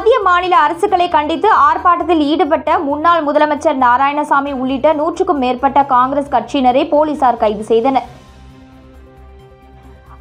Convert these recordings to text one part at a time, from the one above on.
மத்திய மாநில அரசுகளை கண்டித்து ஆர்ப்பாட்டத்தில் ஈடுபட்ட முன்னாள் முதலமைச்சர் நாராயணசாமி உள்ளிட்ட 100க்கும் மேற்பட்ட காங்கிரஸ் கட்சியினரை போலீசார் கைது செய்தனர்.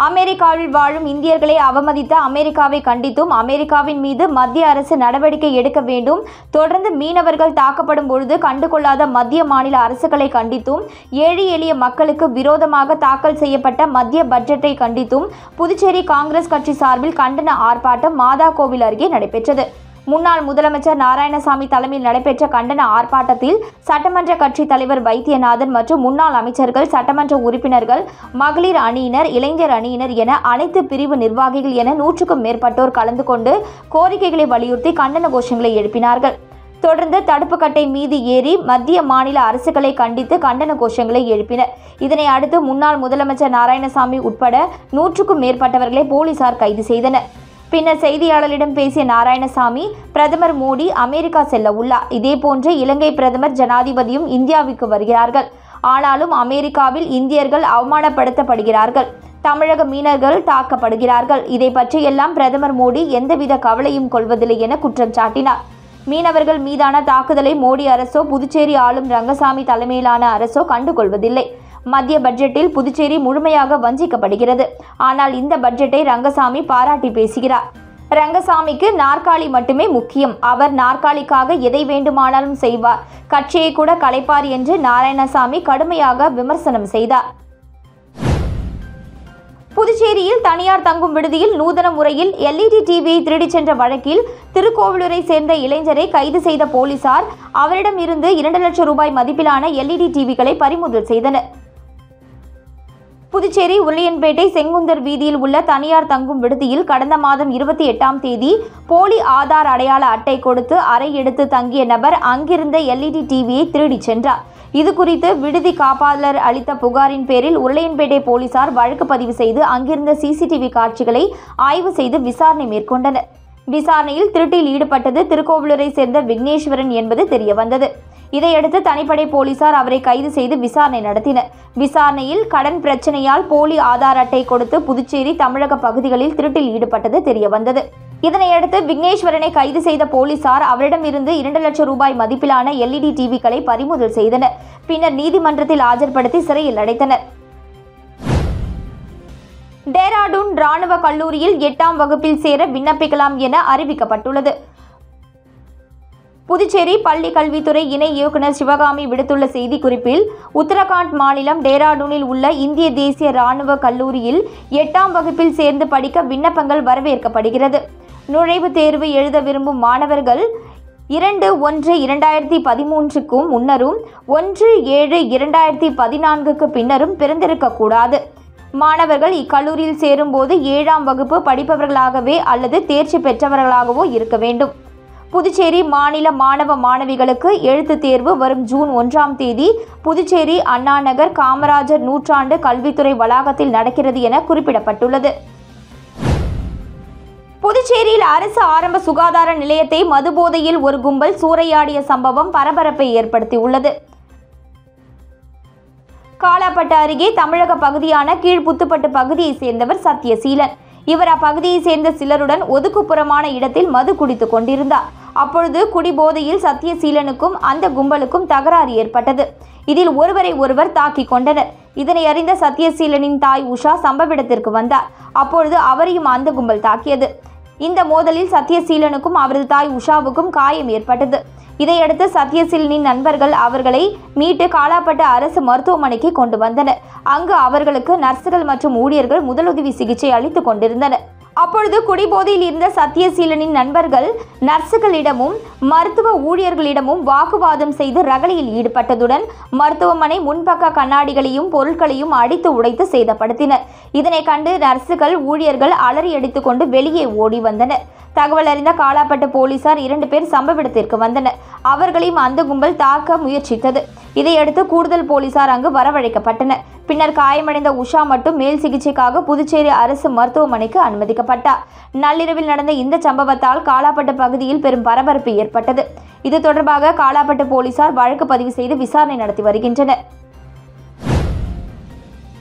அமெரிக்காவில் வாழும் இந்தியர்களை அவமதித்த அமெரிக்காவை கண்டித்தும் அமெரிக்காவின் மீது மத்திய அரசு நடவடிக்கை எடுக்க வேண்டும். தொடர்ந்து மீனவர்கள் தாக்கப்படும் பொழுது கண்டுகொள்ளாத மத்திய மாநில அரசுகளை கண்டித்தும் ஏழை எளிய மக்களுக்கு விரோதமாக தாக்கல் செய்யப்பட்ட மத்திய பட்ஜெட்டை கண்டித்தும் புதுச்சேரி காங்கிரஸ் கட்சி சார்பில் கண்டன ஆர்ப்பாட்டம் மாதாகோவில் அருகே நடைபெற்றது. முன்னாள் முதலமைச்சர் நாராயணசாமி தலைமையில் நடைபெற்ற கண்டன ஆர்ப்பாட்டத்தில் சட்டமன்ற கட்சி தலைவர் வைத்தியநாதன் மற்றும் முன்னாள் அமைச்சர்கள், சட்டமன்ற உறுப்பினர்கள், மகளிர் அணியினர், இளைஞர் அணியினர் என அனைத்து பிரிவு நிர்வாகிகள் என 100க்கும் மேற்பட்டோர் கலந்து கொண்டு கோரிக்கைகளை வலியுறுத்தி கண்டன கோஷங்களை எழுப்பினார்கள். தொடர்ந்து தடுப்புக்கட்டை மீது ஏறி மத்திய மாநில அரசுகளை கண்டித்து கண்டன கோஷங்களை எழுப்பினர். இதனை அடுத்து முன்னாள் முதலமைச்சர் நாராயணசாமி உட்பட 100க்கும் மேற்பட்டவர்களை போலீசார் கைது செய்தனர். பின்னர் செய்தியாளர்களிடம் பேசிய நாராயணசாமி, பிரதமர் மோடி அமெரிக்கா செல்ல உள்ளார். இதேபோன்று இலங்கை பிரதமர் ஜனாதிபதியும் இந்தியாவுக்கு வருகிறார்கள். ஆனாலும் அமெரிக்காவில் இந்தியர்கள் அவமானப்படுத்தப்படுகிறார்கள், தமிழக மீனவர்கள் தாக்கப்படுகிறார்கள். இதை பற்றியெல்லாம் பிரதமர் மோடி எந்தவித கவலையும் கொள்வதில்லை என குற்றம் சாட்டினார். மீனவர்கள் மீதான தாக்குதலை மோடி அரசோ புதுச்சேரி ஆளும் ரங்கசாமி தலைமையிலான அரசோ கண்டுகொள்வதில்லை. மத்திய பட்ஜெட்டில் புதுச்சேரி முழுமையாக வஞ்சிக்கப்படுகிறது. ஆனால் இந்த பட்ஜெட்டை ரங்கசாமி பாராட்டி பேசுகிறார். ரங்கசாமிக்கு நாற்காலி மட்டுமே முக்கியம். அவர் நாற்காலிக்காக எதை வேண்டுமானாலும் செய்வார், கட்சியை கூட கலைப்பார் என்று நாராயணசாமி கடுமையாக விமர்சனம் செய்தார். புதுச்சேரியில் தனியார் தங்கும் விடுதியில் நூதன முறையில் LED டிவியை திருடிச் சென்ற வழக்கில் திருக்கோவிலூரை சேர்ந்த இளைஞரை கைது செய்த போலீசார் அவரிடம் இருந்து 2 லட்சம் ரூபாய் மதிப்பிலான LED டிவிகளை பறிமுதல் செய்தனர். புதுச்சேரி உருளையன்பேட்டை செங்குந்தர் வீதியில் உள்ள தனியார் தங்கும் விடுதியில் கடந்த மாதம் 28ஆம் தேதி போலி ஆதார் அடையாள அட்டை கொடுத்து அறை எடுத்து தங்கிய நபர் அங்கிருந்த LED டிவியை திருடிச் சென்றார். இதுகுறித்து விடுதி காப்பாளர் அளித்த புகாரின் பேரில் உருளையன்பேட்டை போலீசார் வழக்கு பதிவு செய்து அங்கிருந்த CCTV காட்சிகளை ஆய்வு செய்து விசாரணை மேற்கொண்டனர். விசாரணையில் திருட்டில் ஈடுபட்டது திருக்கோவிலூரை சேர்ந்த விக்னேஸ்வரன் என்பது தெரியவந்தது. இதையடுத்து தனிப்படை போலீசார் அவரை கைது செய்து விசாரணை நடத்தினர். விசாரணையில் கடன் பிரச்சனையால் போலி ஆதார் அட்டை கொடுத்து புதுச்சேரி, தமிழக பகுதிகளில் திருட்டில் ஈடுபட்டது தெரியவந்தது. இதனையடுத்து விக்னேஸ்வரனை கைது செய்த போலீசார் அவரிடமிருந்து 2 லட்சம் ரூபாய் மதிப்பிலான LED டிவிகளை பறிமுதல் செய்தனர். பின்னர் நீதிமன்றத்தில் ஆஜர்படுத்தி சிறையில் அடைத்தனர். டேராடூன் ராணுவ கல்லூரியில் 8ஆம் வகுப்பில் சேர விண்ணப்பிக்கலாம் என அறிவிக்கப்பட்டுள்ளது. புதுச்சேரி பள்ளி கல்வித்துறை இணை இயக்குநர் சிவகாமி விடுத்துள்ள செய்திக்குறிப்பில், உத்தரகாண்ட் மாநிலம் டேராடூனில் உள்ள இந்திய தேசிய ராணுவ கல்லூரியில் 8ஆம் வகுப்பில் சேர்ந்து படிக்க விண்ணப்பங்கள் வரவேற்கப்படுகிறது. நுழைவுத் தேர்வு எழுத விரும்பும் மாணவர்கள் 2/1/2013க்கும் முன்னரும் 1/7/2014க்கு பின்னரும் பிறந்திருக்கக்கூடாது. மாணவர்கள் இக்கல்லூரியில் சேரும்போது 7ஆம் வகுப்பு படிப்பவர்களாகவே அல்லது தேர்ச்சி பெற்றவர்களாகவோ இருக்க வேண்டும். புதுச்சேரி மாநில மாணவ மாணவிகளுக்கு எழுத்துத் தேர்வு வரும் ஜூன் 1ஆம் தேதி புதுச்சேரி அண்ணாநகர் காமராஜர் நூற்றாண்டு கல்வித்துறை வளாகத்தில் நடக்கிறது என குறிப்பிடப்பட்டுள்ளது. புதுச்சேரியில் அரசு ஆரம்ப சுகாதார நிலையத்தை மதுபோதையில் ஒரு கும்பல் சூறையாடிய சம்பவம் பரபரப்பை ஏற்படுத்தியுள்ளது. காலாப்பட்டு அருகே தமிழக பகுதியான கீழ்புத்துப்பட்டு பகுதியை சேர்ந்தவர் சத்யசீலன். இவர் அப்பகுதியை சேர்ந்த சிலருடன் ஒதுக்குப்புறமான இடத்தில் மது குடித்துக் கொண்டிருந்தார். அப்பொழுது குடிபோதையில் சத்யசீலனுக்கும் அந்த கும்பலுக்கும் தகராறு ஏற்பட்டது. இதில் ஒருவரை ஒருவர் தாக்கிக் கொண்டனர். இதனை அறிந்த சத்யசீலனின் தாய் உஷா சம்பவ இடத்திற்கு வந்தார். அப்பொழுது அவரையும் அந்த கும்பல் தாக்கியது. இந்த மோதலில் சத்யசீலனுக்கும் அவரது தாய் உஷாவுக்கும் காயம் ஏற்பட்டது. இதையடுத்து சத்யசீலனின் நண்பர்கள் அவர்களை மீட்டு காலாப்பட்டு அரசு மருத்துவமனைக்கு கொண்டு வந்தனர். அங்கு அவர்களுக்கு நர்சுகள் மற்றும் ஊழியர்கள் முதலுதவி சிகிச்சை அளித்துக் கொண்டிருந்தனர். அப்பொழுது குடிபோதையில் இருந்த சத்யசீலனின் நண்பர்கள் நர்சுகளிடமும் மருத்துவ ஊழியர்களிடமும் வாக்குவாதம் செய்து ரகளையில் ஈடுபட்டதுடன் மருத்துவமனை முன்பக்க கண்ணாடிகளையும் பொருட்களையும் அடித்து உடைத்து சேதப்படுத்தினர். இதனை கண்டு நர்சுகள், ஊழியர்கள் அலறி அடித்துக் கொண்டு வெளியே ஓடி வந்தனர். தகவல் அறிந்த காலாப்பட்டு போலீசார் 2 பேர் சம்பவ இடத்திற்கு வந்தனர். அவர்களையும் அந்த கும்பல் தாக்க முயற்சித்தது. இதையடுத்து கூடுதல் போலீசார் அங்கு வரவழைக்கப்பட்டனர். பின்னர் காயமடைந்த உஷா மட்டும் மேல் சிகிச்சைக்காக புதுச்சேரி அரசு மருத்துவமனைக்கு அனுமதிக்கப்பட்டார். நள்ளிரவில் நடந்த இந்த சம்பவத்தால் காலாப்பட்டு பகுதியில் பெரும் பரபரப்பு ஏற்பட்டது. இது தொடர்பாக காலாப்பட்டு போலீசார் வழக்கு பதிவு செய்து விசாரணை நடத்தி வருகின்றனர்.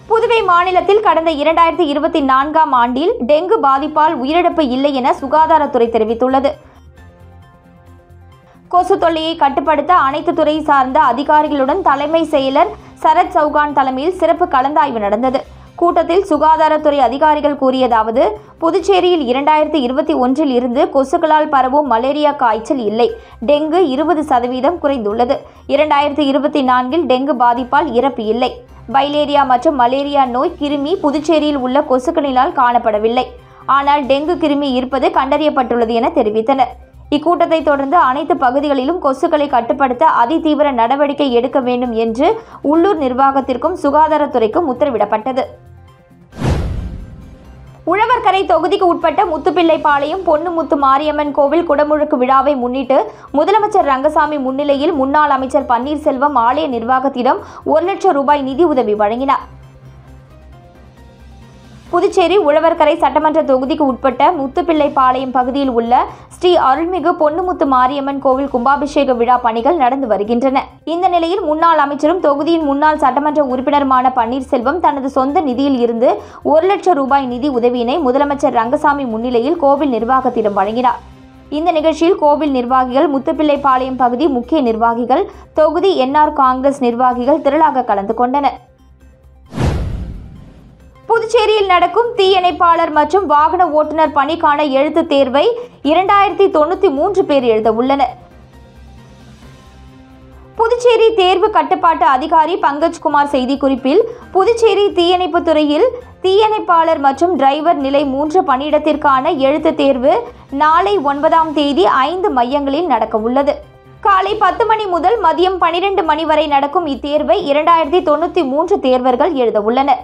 புதுவை மாநிலத்தில் கடந்த 2024ஆம் ஆண்டில் டெங்கு பாதிப்பால் உயிரிழப்பு இல்லை என சுகாதாரத்துறை தெரிவித்துள்ளது. கொசு தொல்லையை கட்டுப்படுத்த அனைத்து துறை சார்ந்த அதிகாரிகளுடன் தலைமை செயலர் சரத் சௌகான் தலைமையில் சிறப்பு கலந்தாய்வு நடந்தது. கூட்டத்தில் சுகாதாரத்துறை அதிகாரிகள் கூறியதாவது, புதுச்சேரியில் 2021 இருந்து கொசுக்களால் பரவும் மலேரியா காய்ச்சல் இல்லை. டெங்கு 20% குறைந்துள்ளது. 2024 டெங்கு பாதிப்பால் இறப்பு இல்லை. பைலேரியா மற்றும் மலேரியா நோய் கிருமி புதுச்சேரியில் உள்ள கொசுக்களினால் காணப்படவில்லை. ஆனால் டெங்கு கிருமி இருப்பது கண்டறியப்பட்டுள்ளது என தெரிவித்தனர். இக்கூட்டத்தை தொடர்ந்து அனைத்து பகுதிகளிலும் கொசுக்களை கட்டுப்படுத்த அதிதீவிர நடவடிக்கை எடுக்க வேண்டும் என்று உள்ளூர் நிர்வாகத்திற்கும் சுகாதாரத்துறைக்கும் உத்தரவிடப்பட்டது. உழவர்கரை தொகுதிக்கு உட்பட்ட முத்துப்பிள்ளைப்பாளையம் பொன்னுமுத்து மாரியம்மன் கோவில் குடமுழுக்கு விழாவை முன்னிட்டு முதலமைச்சர் ரங்கசாமி முன்னிலையில் முன்னாள் அமைச்சர் பன்னீர்செல்வம் ஆலய நிர்வாகத்திடம் 1 லட்சம் ரூபாய் நிதி உதவி வழங்கினார். புதுச்சேரி உழவர்கரை சட்டமன்ற தொகுதிக்கு உட்பட்ட முத்துப்பிள்ளைப்பாளையம் பகுதியில் உள்ள ஸ்ரீ அருள்மிகு பொன்னுமுத்து மாரியம்மன் கோவில் கும்பாபிஷேக விழா பணிகள் நடந்து வருகின்றன. இந்த நிலையில் முன்னாள் அமைச்சரும் தொகுதியின் முன்னாள் சட்டமன்ற உறுப்பினருமான பன்னீர்செல்வம் தனது சொந்த நிதியில் இருந்து 1 லட்சம் ரூபாய் நிதி உதவியினை முதலமைச்சர் ரங்கசாமி முன்னிலையில் கோவில் நிர்வாகத்திடம் வழங்கினார். இந்த நிகழ்ச்சியில் கோவில் நிர்வாகிகள், முத்துப்பிள்ளைப்பாளையம் பகுதி முக்கிய நிர்வாகிகள், தொகுதி என்ஆர் காங்கிரஸ் நிர்வாகிகள் திரளாக கலந்து கொண்டனர். புதுச்சேரியில் நடக்கும் தீயணைப்பாளர் மற்றும் வாகன ஓட்டுநர் பணிக்கான எழுத்துத் தேர்வை 2093 பேர் எழுத உள்ளனர். புதுச்சேரி தேர்வு கட்டுப்பாட்டு அதிகாரி பங்கஜ்குமார் செய்திக்குறிப்பில், புதுச்சேரி தீயணைப்பு துறையில் தீயணைப்பாளர் மற்றும் டிரைவர் நிலை 3 பணியிடத்திற்கான எழுத்துத் தேர்வு நாளை 9ஆம் தேதி 5 மையங்களில் நடக்க உள்ளது. காலை 10 மணி முதல் மதியம் 12 மணி வரை நடக்கும் இத்தேர்வை 2093 தேர்வர்கள் எழுத உள்ளனர்.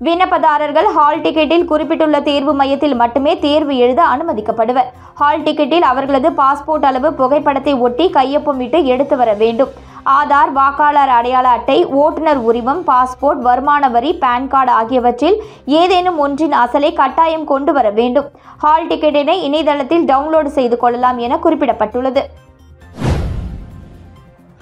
விண்ணப்பதாரர்கள் ஹால் டிக்கெட்டில் குறிப்பிட்டுள்ள தேர்வு மையத்தில் மட்டுமே தேர்வு எழுத அனுமதிக்கப்படுவர். ஹால் டிக்கெட்டில் அவர்களது பாஸ்போர்ட் அளவு புகைப்படத்தை ஒட்டி கையொப்பமிட்டு எடுத்து வர வேண்டும். ஆதார், வாக்காளர் அடையாள அட்டை, ஓட்டுநர் உரிமம், பாஸ்போர்ட், வருமான வரி, பான் கார்டு ஆகியவற்றில் ஏதேனும் ஒன்றின் அசலை கட்டாயம் கொண்டு வர வேண்டும். ஹால் டிக்கெட்டினை இணையதளத்தில் டவுன்லோடு செய்து கொள்ளலாம் என குறிப்பிடப்பட்டுள்ளது.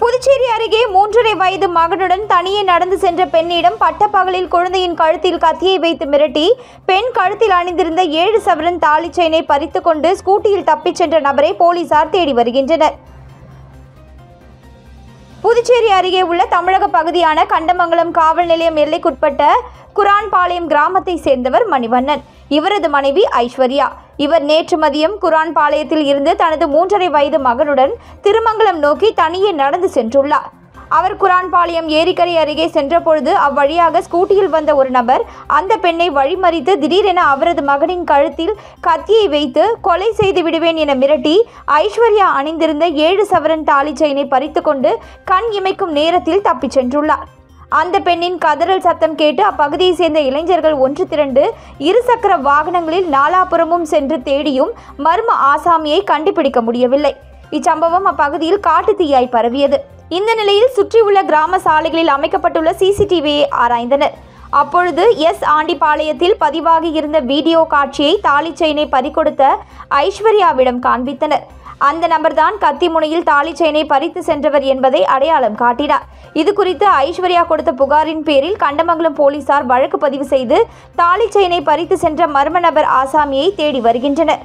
புதுச்சேரி அருகே 3.5 வயது மகனுடன் தனியே நடந்து சென்ற பெண்ணிடம் பட்டப்பகலில் குழந்தையின் கழுத்தில் கத்தியை வைத்து மிரட்டி பெண் கழுத்தில் அணிந்திருந்த 7 சவரன் தாலி செயினை பறித்து கொண்டு ஸ்கூட்டியில் தப்பிச் சென்ற நபரை போலீசார் தேடி வருகின்றனர். புதுச்சேரி அருகே உள்ள தமிழக பகுதியான கண்டமங்கலம் காவல் நிலையம் எல்லைக்குட்பட்ட குரான்பாளையம் கிராமத்தை சேர்ந்தவர் மணிவண்ணன். இவரது மனைவி ஐஸ்வர்யா. இவர் நேற்று மதியம் குரான்பாளையத்தில் இருந்து தனது 3.5 வயது மகனுடன் திருமங்கலம் நோக்கி தனியே நடந்து சென்றுள்ளார். அவர் குரான்பாளையம் ஏரிக்கரை அருகே சென்றபொழுது அவ்வழியாக ஸ்கூட்டியில் வந்த ஒரு நபர் அந்த பெண்ணை வழிமறித்து திடீரென அவரது மகனின் கழுத்தில் கத்தியை வைத்து கொலை செய்து விடுவேன் என மிரட்டி ஐஸ்வர்யா அணிந்திருந்த 7 சவரன் தாலி செயினை பறித்து கொண்டு கண் இமைக்கும் நேரத்தில் தப்பிச் சென்றுள்ளார். அந்த பெண்ணின் கதறல் சத்தம் கேட்டு அப்பகுதியை சேர்ந்த இளைஞர்கள் ஒன்று திரண்டு இருசக்கர வாகனங்களில் நாலாபுரமும் சென்று தேடியும் மர்ம ஆசாமியை கண்டுபிடிக்க முடியவில்லை. இச்சம்பவம் அப்பகுதியில் காட்டுத்தீயாய் பரவியது. இந்த நிலையில் சுற்றியுள்ள கிராம சாலைகளில் அமைக்கப்பட்டுள்ள சிசிடிவியை ஆராய்ந்தனர். அப்பொழுது ஆண்டிபாளையத்தில் பதிவாகி இருந்த வீடியோ காட்சியை தாலி செயினை பறிகொடுத்த ஐஸ்வர்யாவிடம் காண்பித்தனர். அந்த நபர்தான் கத்தி முனையில் தாலி செயினை பறித்து சென்றவர் என்பதை அடையாளம் காட்டினார். இது குறித்து ஐஸ்வர்யா கொடுத்த புகாரின் பேரில் கண்டமங்கலம் போலீசார் வழக்கு பதிவு செய்து தாலி செயினை பறித்து சென்ற மர்ம நபர் ஆசாமியை தேடி வருகின்றனர்.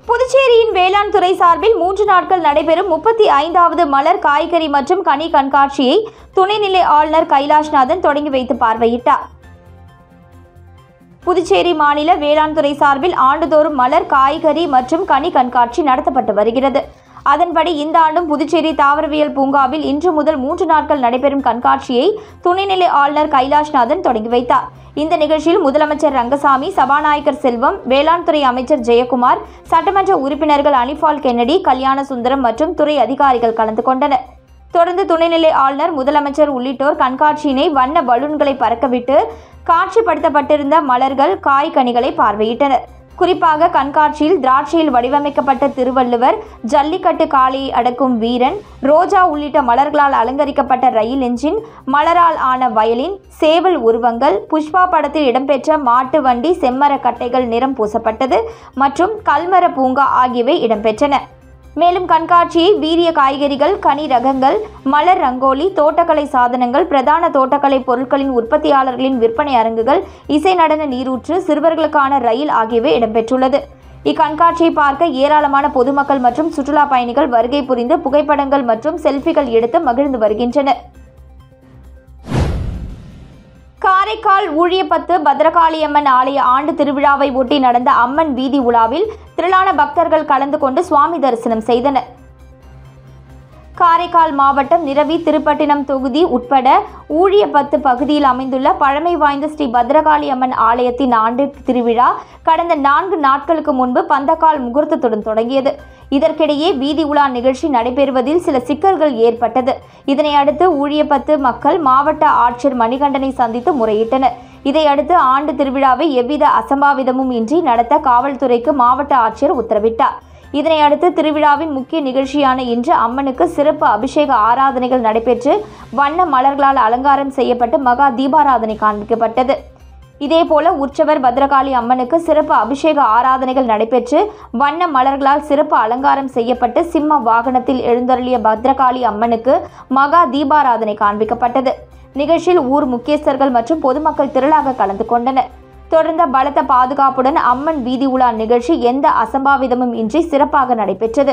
புதுச்சேரியின் வேளாண் துறை சார்பில் 3 நாட்கள் நடைபெறும் 35வது மலர், காய்கறி மற்றும் கனி கண்காட்சியை துணைநிலை ஆளுநர் கைலாஷ்நாதன் தொடங்கி வைத்து பார்வையிட்டார். புதுச்சேரி மாநில வேளாண் துறை சார்பில் ஆண்டுதோறும் மலர், காய்கறி மற்றும் கனி கண்காட்சி நடத்தப்பட்டு வருகிறது. அதன்படி இந்த ஆண்டும் புதுச்சேரி தாவரவியல் பூங்காவில் இன்று முதல் 3 நாட்கள் நடைபெறும் கண்காட்சியை துணைநிலை ஆளுநர் கைலாஷ்நாதன் தொடங்கி வைத்தார். இந்த நிகழ்ச்சியில் முதலமைச்சர் ரங்கசாமி, சபாநாயகர் செல்வம், வேளாண் துறை அமைச்சர் ஜெயக்குமார், சட்டமன்ற உறுப்பினர்கள் அனிபால் கென்னடி, கல்யாண சுந்தரம் மற்றும் துறை அதிகாரிகள் கலந்து கொண்டனர். தொடர்ந்து துணைநிலை ஆளுநர், முதலமைச்சர் உள்ளிட்டோர் கண்காட்சியினை வண்ண பலூன்களை பறக்கவிட்டு காட்சிப்படுத்தப்பட்டிருந்த மலர்கள், காய்கனிகளை பார்வையிட்டனர். குறிப்பாக கண்காட்சியில் திராட்சையில் வடிவமைக்கப்பட்ட திருவள்ளுவர், ஜல்லிக்கட்டு காளையை அடக்கும் வீரன், ரோஜா உள்ளிட்ட மலர்களால் அலங்கரிக்கப்பட்ட ரயில் என்ஜின், மலரால் ஆன வயலின், சேவல் உருவங்கள், புஷ்பா படத்தில் இடம்பெற்ற மாட்டு வண்டி, செம்மர கட்டைகள் நிறம் பூசப்பட்டது மற்றும் கல்மர பூங்கா ஆகியவை இடம்பெற்றன. மேலும் கண்காட்சியை வீரிய காய்கறிகள், கனி ரகங்கள், மலர் ரங்கோலி, தோட்டக்கலை சாதனங்கள், பிரதான தோட்டக்கலை பொருட்களின் உற்பத்தியாளர்களின் விற்பனை அரங்குகள், இசை நடன நீரூற்று, சிறுவர்களுக்கான ரயில் ஆகியவை இடம்பெற்றுள்ளது. இக்கண்காட்சியை பார்க்க ஏராளமான பொதுமக்கள் மற்றும் சுற்றுலா பயணிகள் வருகை புரிந்து புகைப்படங்கள் மற்றும் செல்ஃபிகள் எடுத்து மகிழ்ந்து வருகின்றனர். காரைக்கால் ஊழியப்பத்து பத்ரகாளியம்மன் ஆலய ஆண்டு திருவிழாவை ஒட்டி நடந்த அம்மன் வீதி உலாவில் திரளான பக்தர்கள் கலந்து கொண்டு சுவாமி தரிசனம் செய்தனர். காரைக்கால் மாவட்டம் நிரவி திருப்பட்டினம் தொகுதி உட்பட ஊழியப்பத்து பகுதியில் அமைந்துள்ள பழமை வாய்ந்த ஸ்ரீ பத்ரகாளி அம்மன் ஆலயத்தின் ஆண்டு திருவிழா கடந்த 4 நாட்களுக்கு முன்பு பந்தக்கால் முகூர்த்தத்துடன் தொடங்கியது. இதற்கிடையே வீதி உலா நிகழ்ச்சி நடைபெறுவதில் சில சிக்கல்கள் ஏற்பட்டது. இதனை அடுத்து ஊழியப்பத்து மக்கள் மாவட்ட ஆட்சியர் மணிகண்டனை சந்தித்து முறையிட்டனர். இதையடுத்து ஆண்டு திருவிழாவை எவ்வித அசம்பாவிதமும் இன்றி நடத்த காவல்துறைக்கு மாவட்ட ஆட்சியர் உத்தரவிட்டார். இதனையடுத்து திருவிழாவின் முக்கிய நிகழ்ச்சியான இன்று அம்மனுக்கு சிறப்பு அபிஷேக ஆராதனைகள் நடைபெற்று வண்ண மலர்களால் அலங்காரம் செய்யப்பட்டு மகா தீபாராதனை காண்பிக்கப்பட்டது. இதேபோல உற்சவர் பத்ரகாளி அம்மனுக்கு சிறப்பு அபிஷேக ஆராதனைகள் நடைபெற்று வண்ண மலர்களால் சிறப்பு அலங்காரம் செய்யப்பட்டு சிம்ம வாகனத்தில் எழுந்தருளிய பத்ரகாளி அம்மனுக்கு மகா தீபாராதனை காண்பிக்கப்பட்டது. நிகழ்ச்சியில் ஊர் முக்கியஸ்தர்கள் மற்றும் பொதுமக்கள் திரளாக கலந்து கொண்டனர். தொடர்ந்த பலத்த பாதுகாப்புடன் அம்மன் வீதி உலா நிகழ்ச்சி எந்த அசம்பாவிதமும் இன்றி சிறப்பாக நடைபெற்றது.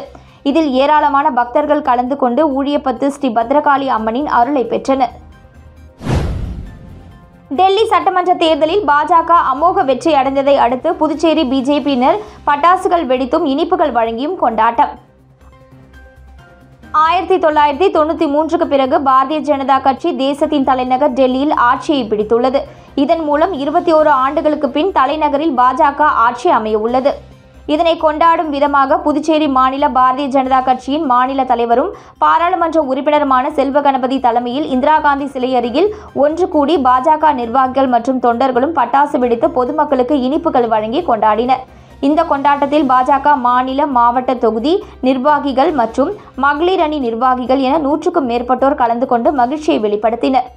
இதில் ஏராளமான பக்தர்கள் கலந்து கொண்டு ஊழியப்பத்து ஸ்ரீ பத்ரகாளி அம்மனின் அருளை பெற்றனர். டெல்லி சட்டமன்ற தேர்தலில் பாஜக அமோக வெற்றி அடைந்ததை அடுத்து புதுச்சேரி பிஜேபியினர் பட்டாசுகள் வெடித்தும் இனிப்புகள் வழங்கியும் கொண்டாட்டம். 1993க்கு பிறகு பாரதிய ஜனதா கட்சி தேசத்தின் தலைநகர் டெல்லியில் ஆட்சியை பிடித்துள்ளது. இதன் மூலம் 21 ஆண்டுகளுக்கு பின் தலைநகரில் பாஜக ஆட்சி அமைய உள்ளது. இதனை கொண்டாடும் விதமாக புதுச்சேரி மாநில பாரதிய ஜனதா கட்சியின் மாநில தலைவரும் பாராளுமன்ற உறுப்பினருமான செல்வ கணபதி தலைமையில் இந்திரா காந்தி சிலை அருகில் ஒன்று கூடி பாஜக நிர்வாகிகள் மற்றும் தொண்டர்களும் பட்டாசு வெடித்து பொதுமக்களுக்கு இனிப்புகள் வழங்கி கொண்டாடினர். இந்த கொண்டாட்டத்தில் பாஜக மாநில மாவட்ட தொகுதி நிர்வாகிகள் மற்றும் மகளிர் அணி நிர்வாகிகள் என 100க்கும் மேற்பட்டோர் கலந்து கொண்டு மகிழ்ச்சியை வெளிப்படுத்தினர்.